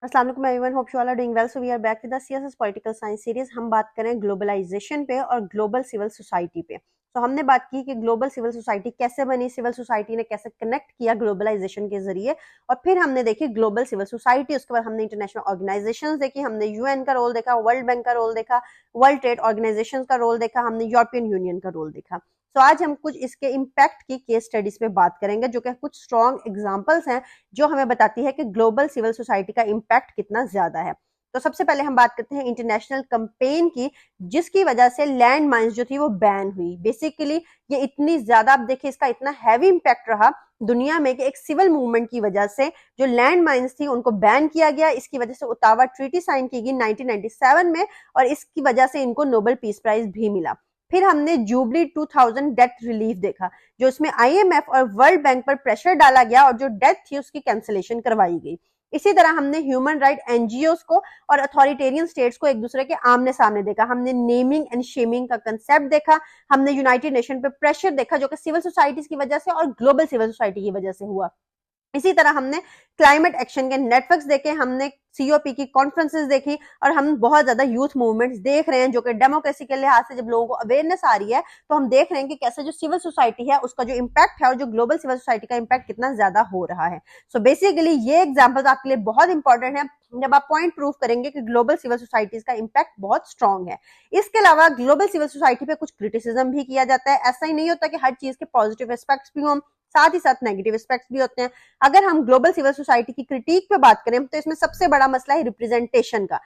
अस्सलाम वालेकुम everyone, hope you all are doing well. So we are back with the CSS political science series. हम बात करें globalisation पे और ग्लोबल सिविल सोसाइटी पे। तो हमने बात की कि ग्लोबल सिविल सोसाइटी कैसे बनी, सिविल सोसाइटी ने कैसे कनेक्ट किया ग्लोबलाइजेशन के जरिए, और फिर हमने देखी ग्लोबल सिविल सोसाइटी। उसके बाद हमने इंटरनेशनल ऑर्गेनाइजेशंस देखी, हमने यूएन का रोल देखा, वर्ल्ड बैंक का रोल देखा, वर्ल्ड ट्रेड ऑर्गेनाइजेशन का रोल देखा, हमने यूरोपियन यूनियन का रोल देखा। तो आज हम कुछ इसके इम्पैक्ट की केस स्टडीज पे बात करेंगे, जो कि कुछ स्ट्रॉन्ग एग्जांपल्स हैं जो हमें बताती है कि ग्लोबल सिविल सोसाइटी का इम्पैक्ट कितना ज्यादा है। तो सबसे पहले हम बात करते हैं इंटरनेशनल कैंपेन की, जिसकी वजह से लैंड माइंस जो थी वो बैन हुई। बेसिकली ये इतनी ज्यादा, आप देखिए इसका इतना हैवी इम्पैक्ट रहा दुनिया में कि एक सिविल मूवमेंट की वजह से जो लैंड माइंस थी उनको बैन किया गया। इसकी वजह से ओटावा ट्रीटी साइन की गई 1997 में, और इसकी वजह से इनको नोबेल पीस प्राइज भी मिला। फिर हमने जुबली 2000 डेथ रिलीफ देखा, जो इसमें आईएमएफ और वर्ल्ड बैंक पर प्रेशर डाला गया और जो डेथ थी उसकी कैंसिलेशन करवाई गई। इसी तरह हमने ह्यूमन राइट एनजीओस को और अथॉरिटेरियन स्टेट्स को एक दूसरे के आमने सामने देखा। हमने नेमिंग एंड शेमिंग का कंसेप्ट देखा, हमने यूनाइटेड नेशन पे प्रेशर देखा जो कि सिविल सोसाइटीज की वजह से और ग्लोबल सिविल सोसाइटी की वजह से हुआ। इसी तरह हमने क्लाइमेट एक्शन के नेटवर्क्स देखे, हमने सीओपी की कॉन्फ्रेंसेस देखी, और हम बहुत ज्यादा यूथ मूवमेंट्स देख रहे हैं जो कि डेमोक्रेसी के लिहाज से जब लोगों को अवेयरनेस आ रही है तो हम देख रहे हैं कि कैसे जो सिविल सोसाइटी है उसका जो इम्पैक्ट है और जो ग्लोबल सिविल सोसाइटी का इम्पैक्ट कितना ज्यादा हो रहा है। सो बेसिकली ये एग्जाम्पल्स आपके लिए बहुत इंपॉर्टेंट है जब आप पॉइंट प्रूव करेंगे कि ग्लोबल सिविल सोसाइटीज का इम्पैक्ट बहुत स्ट्रॉन्ग है। इसके अलावा ग्लोबल सिविल सोसाइटी पे कुछ क्रिटिसिज्म भी किया जाता है। ऐसा ही नहीं होता कि हर चीज के पॉजिटिव एस्पेक्ट्स भी हों, साथ ही साथ नेगेटिव एस्पेक्ट्स भी होते हैं। अगर हम ग्लोबल सिविल सोसाइटी की क्रिटिक पे बात करें तो इसमें सबसे बड़ा मसला है रिप्रेजेंटेशन का।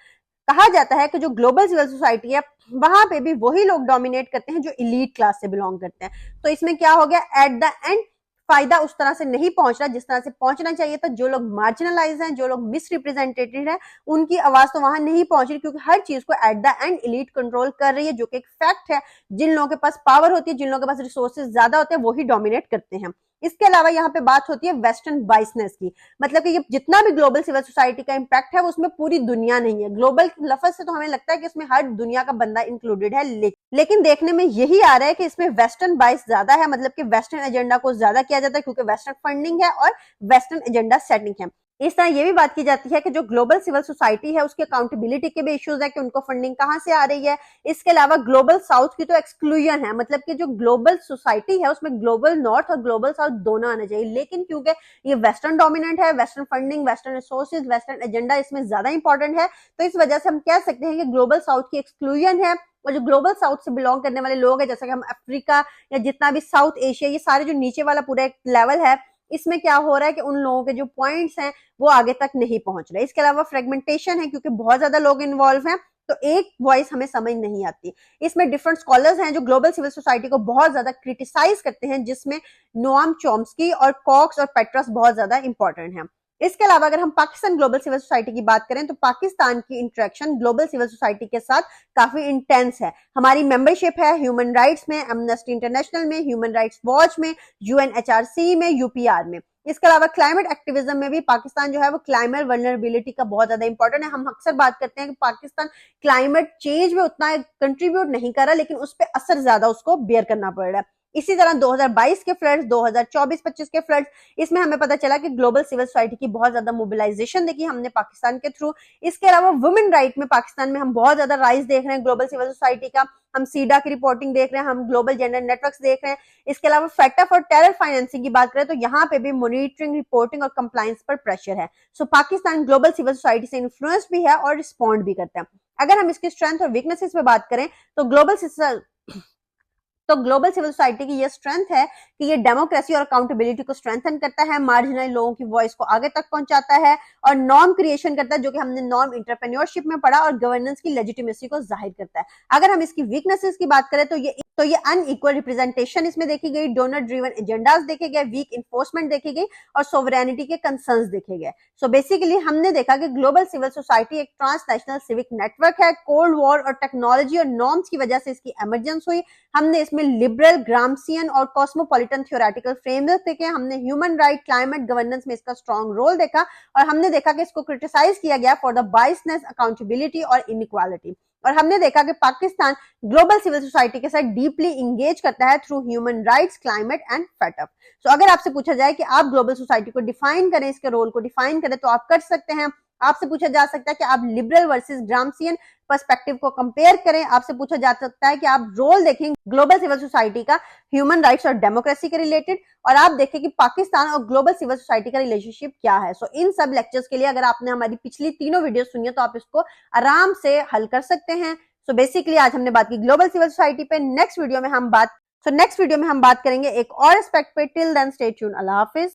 कहा जाता है कि जो ग्लोबल सिविल सोसाइटी है वहां पे भी वही लोग डोमिनेट करते हैं जो इलीट क्लास से बिलोंग करते हैं। तो इसमें क्या हो गया, एट द एंड फायदा उस तरह से नहीं पहुंच रहा जिस तरह से पहुंचना चाहिए था। जो लोग मार्जिनलाइज हैं, जो लोग मिसरिप्रेजेंटेटेड हैं, उनकी आवाज तो वहां नहीं पहुंच रही, क्योंकि हर चीज को at the end elite control कर रही है, जो कि एक फैक्ट है। जिन लोगों के पास पावर होती है, जिन लोगों के पास रिसोर्सेज ज्यादा होते हैं, वही डोमिनेट करते हैं। इसके अलावा यहाँ पे बात होती है वेस्टर्न बाइसनेस की, मतलब कि ये जितना भी ग्लोबल सिविल सोसाइटी का इम्पैक्ट है वो उसमें पूरी दुनिया नहीं है। ग्लोबल लफ्ज से तो हमें लगता है कि इसमें हर दुनिया का बंदा इंक्लूडेड है, लेकिन देखने में यही आ रहा है कि इसमें वेस्टर्न बाइस ज्यादा है, मतलब कि वेस्टर्न एजेंडा को ज्यादा किया जाता है क्योंकि वेस्टर्न फंडिंग है और वेस्टर्न एजेंडा सेटिंग है। इस तरह ये भी बात की जाती है कि जो ग्लोबल सिविल सोसाइटी है उसकी अकाउंटेबिलिटी के भी इश्यूज है कि उनको फंडिंग कहां से आ रही है। इसके अलावा ग्लोबल साउथ की तो एक्सक्लूजन है, मतलब कि जो ग्लोबल सोसाइटी है उसमें ग्लोबल नॉर्थ और ग्लोबल साउथ दोनों आने चाहिए, लेकिन क्योंकि ये वेस्टर्न डोमिनेंट है, western funding, western resources, western agenda इसमें ज्यादा इंपॉर्टेंट है, तो इस वजह से हम कह सकते हैं कि ग्लोबल साउथ की एक्सक्लूजन है। और जो ग्लोबल साउथ से बिलोंग करने वाले लोग हैं, जैसे कि हम अफ्रीका या जितना भी साउथ एशिया, ये सारे जो नीचे वाला पूरा एक लेवल है, इसमें क्या हो रहा है कि उन लोगों के जो पॉइंट्स हैं वो आगे तक नहीं पहुंच रहे। इसके अलावा फ्रेगमेंटेशन है, क्योंकि बहुत ज्यादा लोग इन्वॉल्व हैं तो एक वॉइस हमें समझ नहीं आती। इसमें डिफरेंट स्कॉलर्स हैं जो ग्लोबल सिविल सोसाइटी को बहुत ज्यादा क्रिटिसाइज करते हैं, जिसमें नोआम चॉम्स्की और कॉक्स और पेट्रस बहुत ज्यादा इंपॉर्टेंट हैं। इसके अलावा अगर हम पाकिस्तान ग्लोबल सिविल सोसाइटी की बात करें तो पाकिस्तान की इंटरेक्शन ग्लोबल सिविल सोसाइटी के साथ काफी इंटेंस है। हमारी मेंबरशिप है ह्यूमन राइट्स में, एमनेस्टी इंटरनेशनल में, ह्यूमन राइट्स वॉच में, यूएनएचआरसी में, यूपीआर में। इसके अलावा क्लाइमेट एक्टिविज्म में भी पाकिस्तान जो है वो क्लाइमेट वल्नरेबिलिटी का बहुत ज्यादा इंपॉर्टेंट है। हम अक्सर बात करते हैं कि पाकिस्तान क्लाइमेट चेंज में उतना कंट्रीब्यूट नहीं कर रहा, लेकिन उस पर असर ज्यादा उसको बेयर करना पड़ रहा है। इसी तरह 2022 के फ्लड्स, 2024-25 के फ्लड्स, इसमें हमें पता चला कि ग्लोबल सिविल सोसाइटी की बहुत ज्यादा मोबिलाइजेशन देखी हमने पाकिस्तान के थ्रू। इसके अलावा वुमेन राइट में पाकिस्तान में हम बहुत ज्यादा राइज देख रहे हैं ग्लोबल सिविल सोसाइटी का। हम सीडा की रिपोर्टिंग देख रहे हैं, हम ग्लोबल जेंडर नेटवर्क्स देख रहे हैं। इसके अलावा फेटअप और टेरर फाइनेंसिंग की बात करें तो यहाँ पे भी मॉनिटरिंग, रिपोर्टिंग और कंप्लायंस पर प्रेशर है। सो पाकिस्तान ग्लोबल सिविल सोसाइटी से इन्फ्लुएंस भी है और रिस्पॉन्ड भी करता है। अगर हम इसकी स्ट्रेंथ और वीकनेसेस पे बात करें तो ग्लोबल सिविल सोसाइटी की ये स्ट्रेंथ है कि ये डेमोक्रेसी और अकाउंटेबिलिटी को स्ट्रेंथन करता है, मार्जिनल लोगों की वॉइस को आगे तक पहुंचाता है, और नॉर्म क्रिएशन करता है, जो कि हमने नॉर्म इंटरप्रेन्योरशिप में पढ़ा, और गवर्नेंस की लेजिटिमेसी को जाहिर करता है। अगर हम इसकी वीकनेसेस की बात करें तो ये अनइक्वल रिप्रेजेंटेशन इसमें देखी गई, डोनर ड्रिवन एजेंडाज देखे गए, वीक इन्फोर्समेंट देखी गई, और सोवरेनिटी के कंसर्न्स देखे गए। सो बेसिकली हमने देखा कि ग्लोबल सिविल सोसाइटी एक ट्रांसनेशनल सिविक नेटवर्क है। कोल्ड वॉर और टेक्नोलॉजी और नॉर्म्स की वजह से इसकी एमरजेंस हुई। हमने इसमें लिबरल, ग्राम्सियन और कॉस्मोपॉलिटन थ्योरेटिकल फ्रेमवर्क देखे। हमने ह्यूमन राइट, क्लाइमेट गवर्नेंस में इसका स्ट्रॉन्ग रोल देखा, और हमने देखा कि इसको क्रिटिसाइज किया गया फॉर द बायसनेस, अकाउंटेबिलिटी और इनइक्वालिटी। और हमने देखा कि पाकिस्तान ग्लोबल सिविल सोसाइटी के साथ डीपली इंगेज करता है through human rights, climate and fed up. So अगर आपसे पूछा जाए कि आप ग्लोबल सोसाइटी को डिफाइन करें, इसके रोल को डिफाइन करें, तो आप कर सकते हैं। आपसे पूछा जा सकता है कि आप लिबरल वर्सेस ग्राम्सियन पर्सपेक्टिव को कंपेयर करें। आपसे पूछा जा सकता है कि आप रोल देखें ग्लोबल सिविल सोसाइटी का ह्यूमन राइट्स और डेमोक्रेसी के रिलेटेड, और आप देखें कि पाकिस्तान और ग्लोबल सिविल सोसाइटी का रिलेशनशिप क्या है। सो इन सब लेक्चर्स के लिए अगर आपने हमारी पिछली तीनों वीडियो सुनी है तो आप इसको आराम से हल कर सकते हैं। सो बेसिकली आज हमने बात की ग्लोबल सिविल सोसाइटी पे। नेक्स्ट वीडियो में हम बात करेंगे एक और एस्पेक्ट पे। Till then stay tuned. अल्लाह हाफिज।